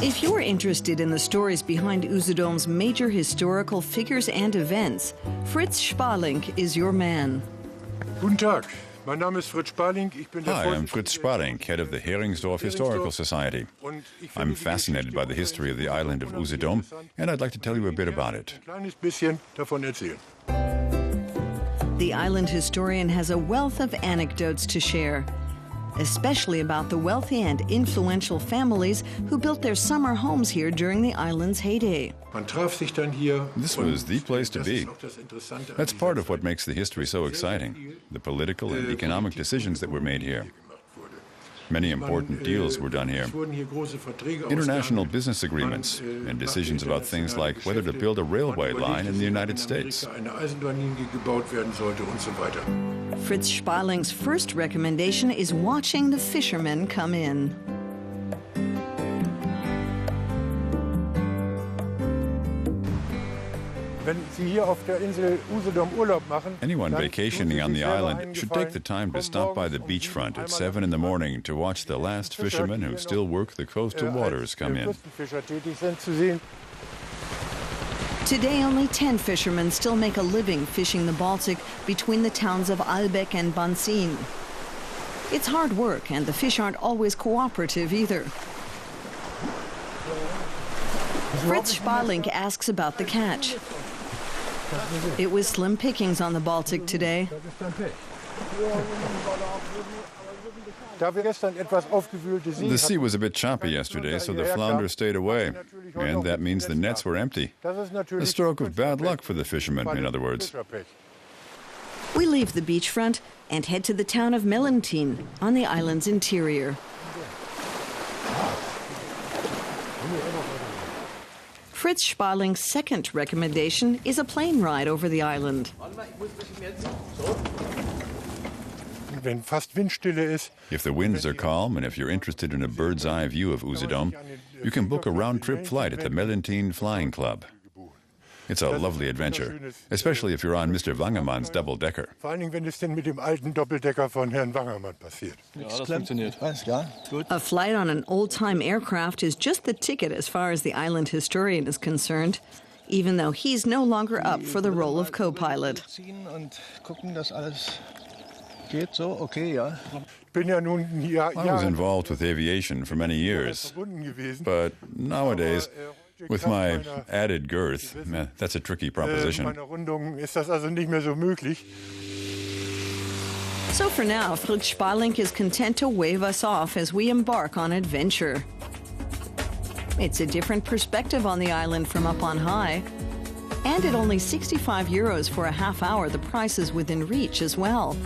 If you're interested in the stories behind Usedom's major historical figures and events, Fritz Spalink is your man. Guten Tag. Mein Name ist Fritz Spalink. Hi, I'm Fritz Spalink, head of the Heringsdorf Historical Society. I'm fascinated by the history of the island of Usedom, and I'd like to tell you a bit about it. The island historian has a wealth of anecdotes to share, especially about the wealthy and influential families who built their summer homes here during the island's heyday. This was the place to be. That's part of what makes the history so exciting, the political and economic decisions that were made here. Many important deals were done here. International business agreements and decisions about things like whether to build a railway line in the United States. Fritz Spalink's first recommendation is watching the fishermen come in. Anyone vacationing on the island should take the time to stop by the beachfront at 7 in the morning to watch the last fishermen who still work the coastal waters come in. Today, only 10 fishermen still make a living fishing the Baltic between the towns of Albeck and Bansin. It's hard work, and the fish aren't always cooperative either. Fritz Spalink asks about the catch. It was slim pickings on the Baltic today. The sea was a bit choppy yesterday, so the flounder stayed away, and that means the nets were empty. A stroke of bad luck for the fishermen, in other words. We leave the beachfront and head to the town of Melentin on the island's interior. Fritz Spalink's second recommendation is a plane ride over the island. If the winds are calm and if you're interested in a bird's eye view of Usedom, you can book a round-trip flight at the Melentin Flying Club. It's a lovely adventure, especially if you're on Mr. Wangermann's double-decker. A flight on an old-time aircraft is just the ticket as far as the island historian is concerned, even though he's no longer up for the role of co-pilot. I was involved with aviation for many years, but nowadays, with my added girth, that's a tricky proposition. So for now, Fritz Spalink is content to wave us off as we embark on adventure. It's a different perspective on the island from up on high. And at only 65 euros for a half hour, the price is within reach as well.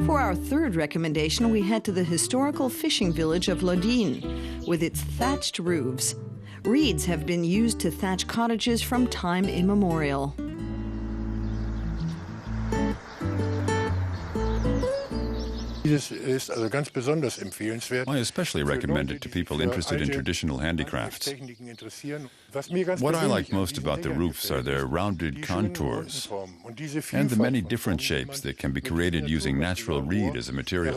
For our third recommendation, we head to the historical fishing village of Loddin, with its thatched roofs. Reeds have been used to thatch cottages from time immemorial. I especially recommend it to people interested in traditional handicrafts. What I like most about the roofs are their rounded contours and the many different shapes that can be created using natural reed as a material.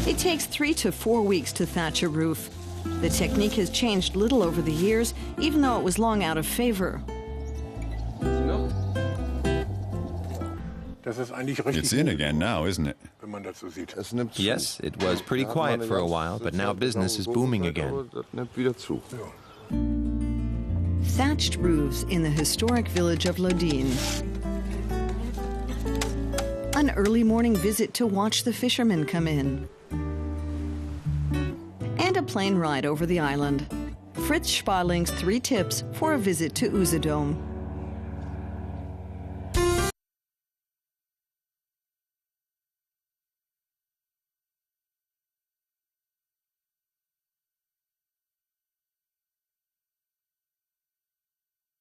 It takes 3 to 4 weeks to thatch a roof. The technique has changed little over the years, even though it was long out of favor. It's in again now, isn't it? Yes, it was pretty quiet for a while, but now business is booming again. Thatched roofs in the historic village of Loddin. An early morning visit to watch the fishermen come in. And a plane ride over the island. Fritz Spalink's 3 tips for a visit to Usedom.